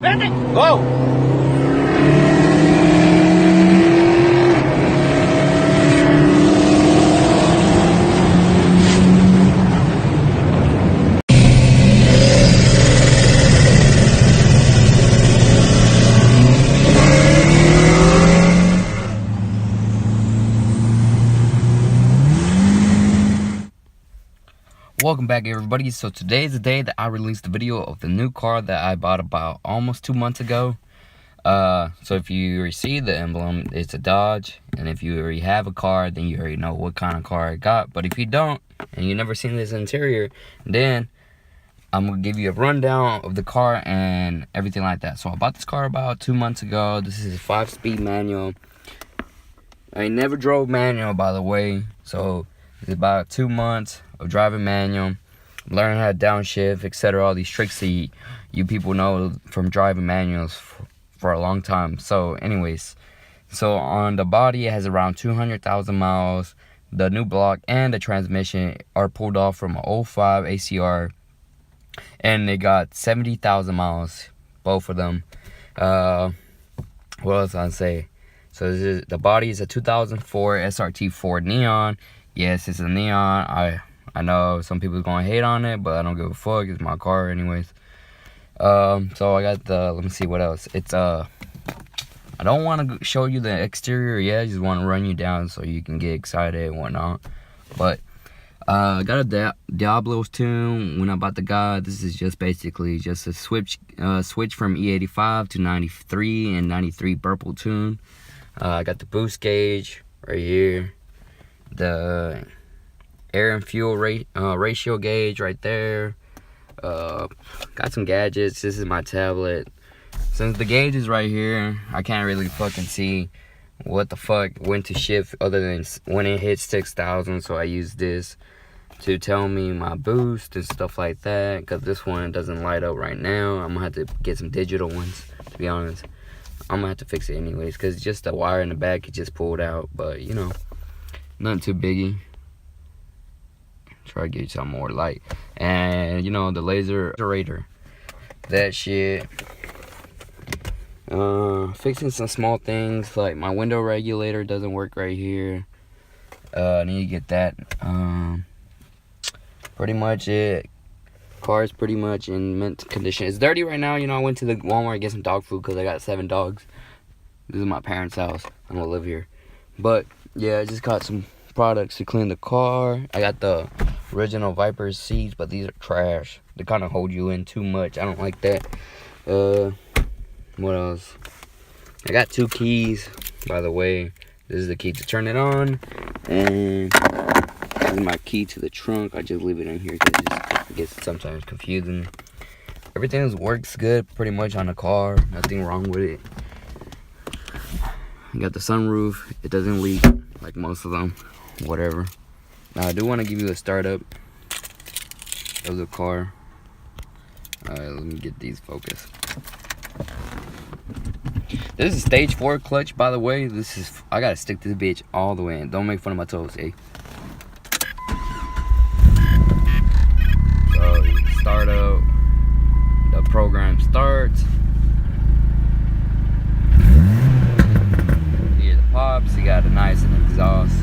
Go! Welcome back, everybody. So today is the day that I released the video of the new car that I bought about almost 2 months ago. So if you already see the emblem, it's a Dodge, and if you already have a car, then you already know what kind of car I got. But if you don't, and you've never seen this interior, then I'm gonna give you a rundown of the car and everything like that. So I bought this car about 2 months ago. This is a 5-speed manual. I never drove manual, by the way, so it's about 2 months of driving manual, learning how to downshift, etc. All these tricks that you people know from driving manuals for a long time. So anyways, so on the body, it has around 200,000 miles. The new block and the transmission are pulled off from an 05 ACR, and they got 70,000 miles, both of them. What else I say? So the body is a 2004 SRT4 neon. Yes, it's a neon. I know some people are gonna hate on it, but I don't give a fuck. It's my car anyways. So I got let me see what else. It's I don't want to show you the exterior yet. I just want to run you down so you can get excited and whatnot. But I got a Diablo's tune when I bought the guy. This is just basically just a switch from E85 to 93 and 93 purple tune. I got the boost gauge right here, the air and fuel ratio gauge right there. Got some gadgets. This is my tablet. Since the gauge is right here, I can't really fucking see what the fuck when to shift other than when it hits 6,000. So I use this to tell me my boost and stuff like that, because this one doesn't light up right now. I'm gonna have to get some digital ones, to be honest. I'm gonna have to fix it anyways, because just the wire in the back, it just pulled out. But you know, nothing too biggie. Try to get you some more light. And you know, the laser radar, that shit. Fixing some small things, like my window regulator doesn't work right here. I need to get that. Pretty much it. Car is pretty much in mint condition. It's dirty right now. You know, I went to the Walmart to get some dog food because I got 7 dogs. This is my parents' house. I don't live here. But yeah, I just got some products to clean the car. I got the original Viper seats, but these are trash. They kind of hold you in too much. I don't like that. What else? I got 2 keys, by the way. This is the key to turn it on, and this is my key to the trunk. I just leave it in here because it gets sometimes confusing. Everything works good pretty much on the car. Nothing wrong with it. I got the sunroof. It doesn't leak like most of them. Whatever. Now I do want to give you a startup of the car. Alright, let me get these focused. This is stage 4 clutch, by the way. I gotta stick this bitch all the way in. Don't make fun of my toes, eh? So start up. The program starts. Here's the pops. You got a nice exhaust.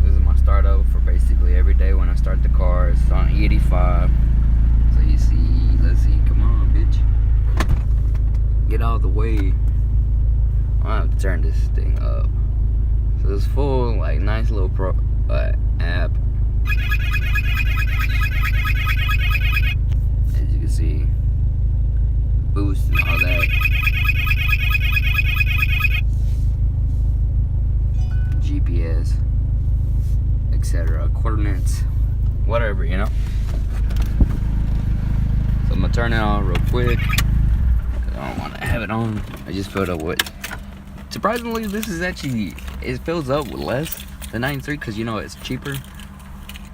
This is my startup for basically every day when I start the car. It's on E85. So you see, let's see, come on, bitch. Get out of the way. I have to turn this thing up. So it's full, like, nice little app. As you can see, boost and all that. GPS, etc. Coordinates, whatever, you know. So I'm gonna turn it on real quick. I don't want to have it on. I just filled up with. Surprisingly, this is actually, it fills up with less than 93 because you know it's cheaper.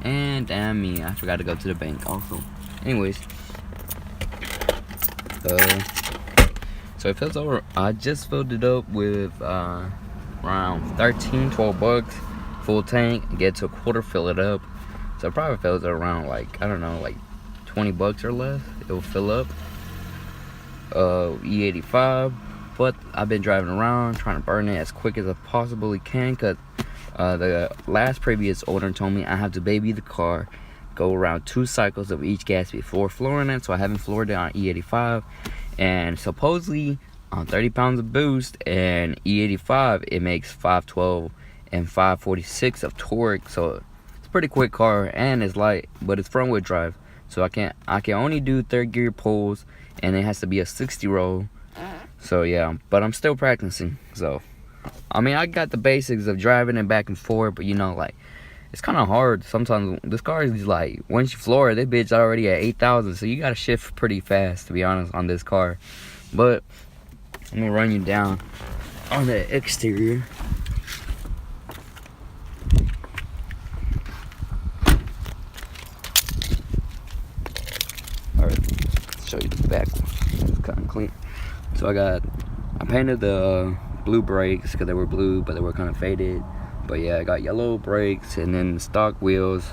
And damn me, I forgot to go to the bank also. Anyways, so it fills over. I just filled it up with around 12 bucks, full tank. Get to a quarter, fill it up. So it probably fills it around, like, I don't know, like 20 bucks or less. It will fill up. E85, but I've been driving around trying to burn it as quick as I possibly can, because the last previous owner told me I have to baby the car, go around 2 cycles of each gas before flooring it. So I haven't floored it on E85, and supposedly on 30 pounds of boost and E85 it makes 512 and 546 of torque. So it's a pretty quick car, and it's light, but it's front wheel drive, so I can only do 3rd gear pulls, and it has to be a 60 roll. So yeah, but I'm still practicing. So I mean, I got the basics of driving it back and forth, but you know, like, it's kind of hard sometimes. This car is like, once you floor it, this bitch already at 8,000, so you gotta shift pretty fast, to be honest, on this car. But I'm gonna run you down on the exterior. Alright, let's show you the back one. It's kind of clean. So I painted the blue brakes because they were blue, but they were kind of faded. But yeah, I got yellow brakes, and then stock wheels.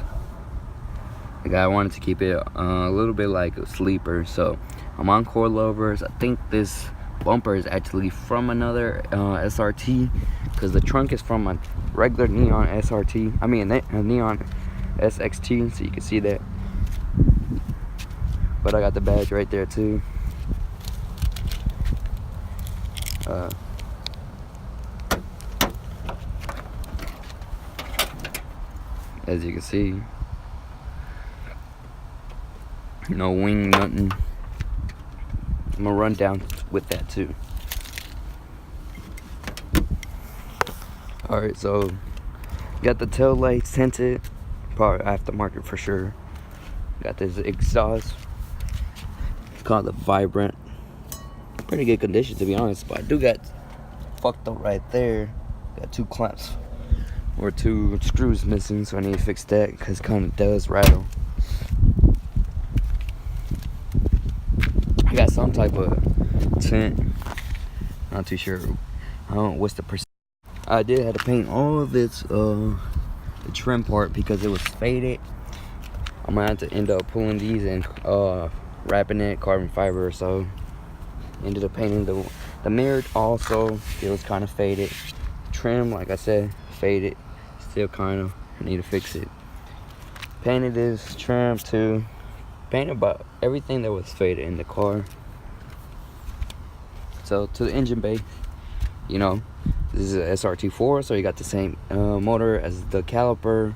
The guy wanted to keep it a little bit like a sleeper, so I'm on coilovers. I think this bumper is actually from another SRT, because the trunk is from a regular neon SRT. I mean a neon SXT, so you can see that. But I got the badge right there too. As you can see, no wing, nothing. I'm gonna run down with that too. Alright, so got the tail lights tinted, probably aftermarket for sure. Got this exhaust, it's called the Vibrant. Pretty good condition, to be honest, but I do got fucked up right there. Got 2 clamps or 2 screws missing, so I need to fix that, because it kind of does rattle. I got some type of tint, not too sure. I don't know what's the percent. I did have to paint all of this the trim part because it was faded. I'm gonna have to end up pulling these and wrapping it carbon fiber or so. Ended up painting the mirror also. It was kind of faded. Trim, like I said, faded. Still kind of need to fix it. Painted this trim too. Painted about everything that was faded in the car. So to the engine bay, you know, this is a SRT4, so you got the same motor as the caliper,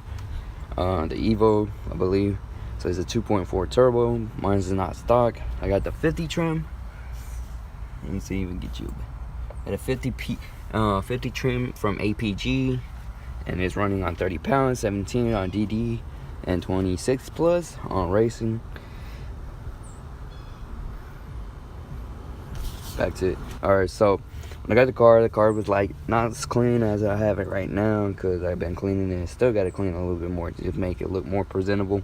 the Evo, I believe. So it's a 2.4 turbo. Mine is not stock. I got the 50 trim. Let me see if we can get you at a 50 trim from APG, and it's running on 30 pounds, 17 on DD, and 26 plus on racing. Back to it. Alright, so when I got the car was like not as clean as I have it right now, because I've been cleaning it. Still got to clean it a little bit more to just make it look more presentable.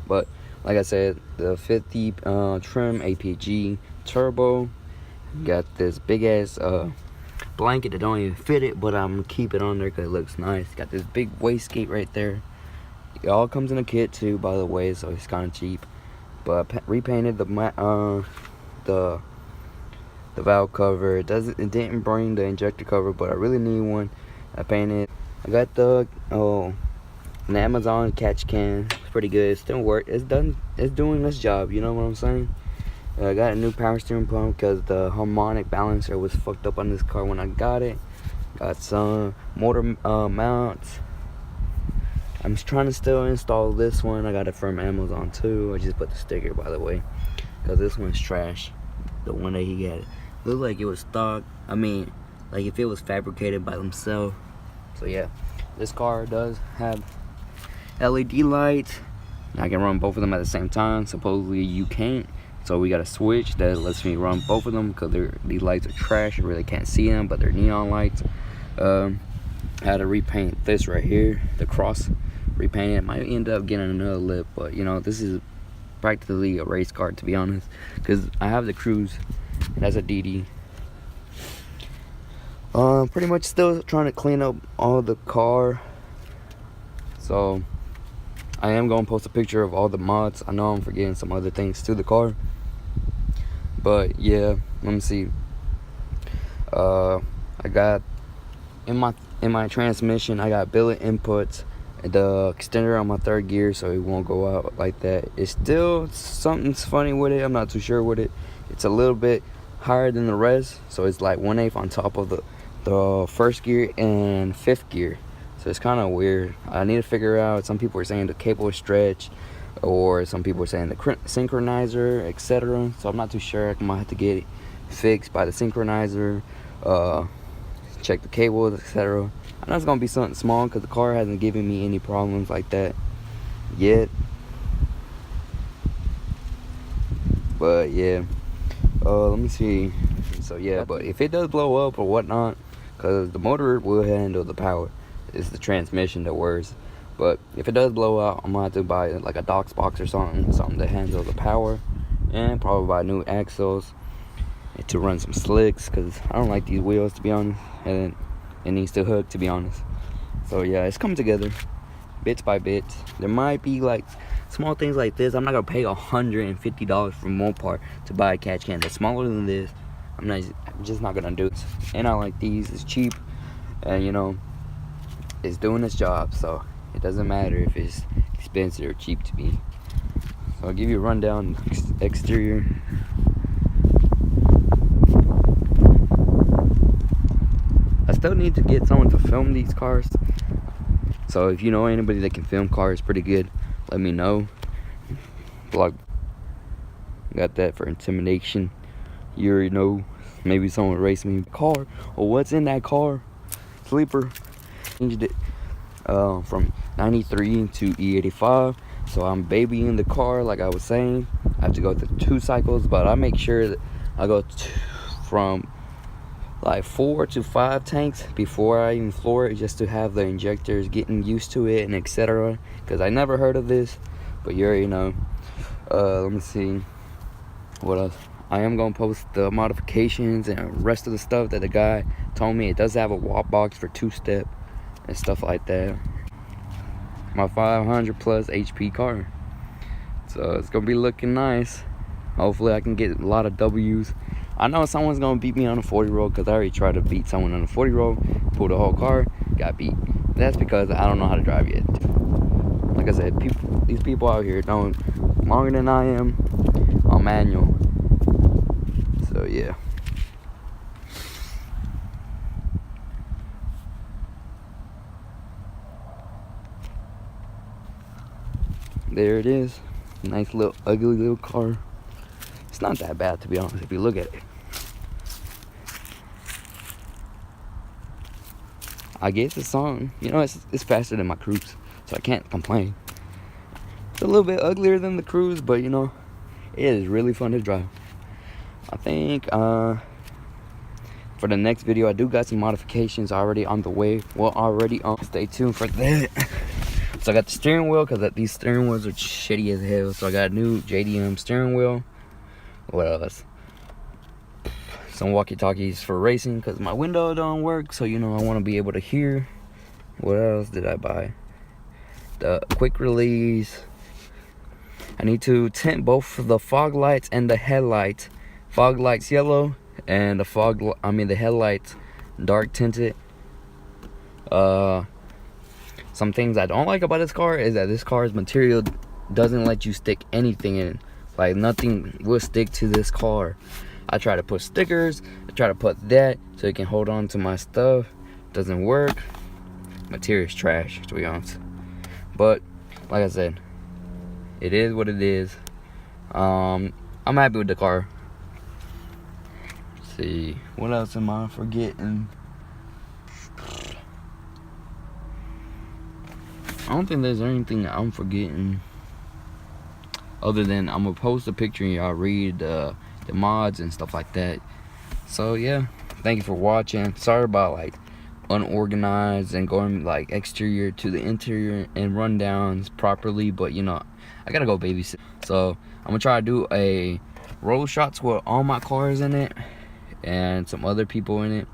But like I said, the 50 trim APG turbo. Got this big ass blanket that don't even fit it, but I'm gonna keep it on there because it looks nice. Got this big wastegate right there. It all comes in a kit too, by the way, so it's kind of cheap. But I repainted the valve cover. It didn't bring the injector cover, but I really need one. I painted. I got the an Amazon catch can. It's pretty good. It still works. It's doing its job. You know what I'm saying? I got a new power steering pump because the harmonic balancer was fucked up on this car when I got it. Got some motor mounts. I'm trying to still install this one. I got it from Amazon too. I just put the sticker, by the way, because this one's trash. The one that he got, looked like it was stock. I mean, like if it was fabricated by themselves. So yeah, this car does have LED lights. I can run both of them at the same time. Supposedly you can't. So we got a switch that lets me run both of them, because these lights are trash. I really can't see them, but they're neon lights. I had to repaint this right here, the cross. Repaint it. Might end up getting another lip, but you know, this is practically a race car, to be honest, because I have the Cruise. That's a DD. Pretty much still trying to clean up all the car. So I am going to post a picture of all the mods. I know I'm forgetting some other things to the car. But yeah, let me see. I got in my transmission, I got billet inputs, the extender on my 3rd gear, so it won't go out like that. It's still something's funny with it. I'm not too sure with it. It's a little bit higher than the rest, so it's like 1/8 on top of the 1st gear and 5th gear. So it's kind of weird. I need to figure out. Some people are saying the cable is stretched, or some people are saying the synchronizer, etc. So I'm not too sure. I might have to get it fixed by the synchronizer. Check the cables, etc. I know it's gonna be something small because the car hasn't given me any problems like that yet. But yeah, let me see. So yeah, but if it does blow up or whatnot, because the motor will handle the power, it's the transmission that works. But if it does blow out, I'm gonna have to buy like a Docs box or something to handle the power, and probably buy new axles to run some slicks, because I don't like these wheels, to be honest, and it needs to hook, to be honest. So yeah, it's come together bits by bits. There might be like small things like this. I'm not gonna pay $150 for Mopar to buy a catch can that's smaller than this. I'm just not gonna do it. And I like these. It's cheap, and you know, it's doing its job, so it doesn't matter if it's expensive or cheap to me. So I'll give you a rundown exterior. I still need to get someone to film these cars. So if you know anybody that can film cars pretty good, let me know. Vlog. Got that for intimidation. You already know. Maybe someone race me car, or what's in that car. Sleeper. Changed it from 93 to E85. So I'm babying the car, like I was saying. I have to go through 2 cycles, but I make sure that I go from like 4 to 5 tanks before I even floor it, just to have the injectors getting used to it and etc. Because I never heard of this, but you already know. Let me see what else. I am gonna post the modifications and rest of the stuff that the guy told me. It does have a walk box for 2-step and stuff like that. My 500 plus HP car, so it's gonna be looking nice. Hopefully I can get a lot of W's. I know someone's gonna beat me on a 40 roll, because I already tried to beat someone on a 40 roll, pulled the whole car, got beat. That's because I don't know how to drive yet. Like I said, these people out here know longer than I am on manual. So yeah. There it is. Nice little ugly little car. It's not that bad, to be honest, if you look at it. I guess it's something. You know, it's faster than my Cruise, so I can't complain. It's a little bit uglier than the Cruise, but you know, it is really fun to drive. I think for the next video, I do got some modifications already on the way. Well, already on. Stay tuned for that. So I got the steering wheel, because these steering wheels are shitty as hell. So I got a new JDM steering wheel. What else? Some walkie-talkies for racing, because my window don't work, so you know, I want to be able to hear. What else did I buy? The quick release. I need to tint both the fog lights and the headlights. Fog lights yellow, and the headlights dark tinted. Some things I don't like about this car is that this car's material doesn't let you stick anything in. Like, nothing will stick to this car. I try to put stickers, I try to put that so it can hold on to my stuff. Doesn't work. Material's trash, to be honest. But like I said, it is what it is. I'm happy with the car. Let's see, what else am I forgetting? I don't think there's anything that I'm forgetting, other than I'm gonna post a picture and y'all read the mods and stuff like that. So yeah, thank you for watching. Sorry about like unorganized and going like exterior to the interior and rundowns properly, but you know, I gotta go babysit. So I'm gonna try to do a roll shots with all my cars in it and some other people in it,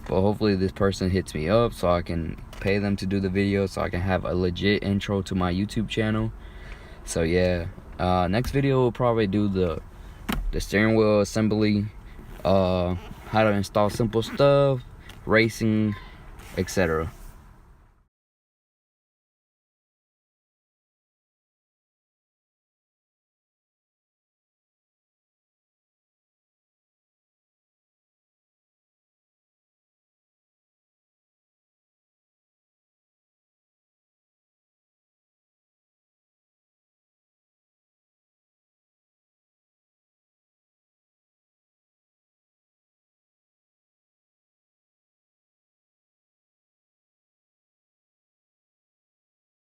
but hopefully this person hits me up so I can pay them to do the video, so I can have a legit intro to my YouTube channel. So yeah, next video we'll probably do the steering wheel assembly, how to install simple stuff, racing, etc.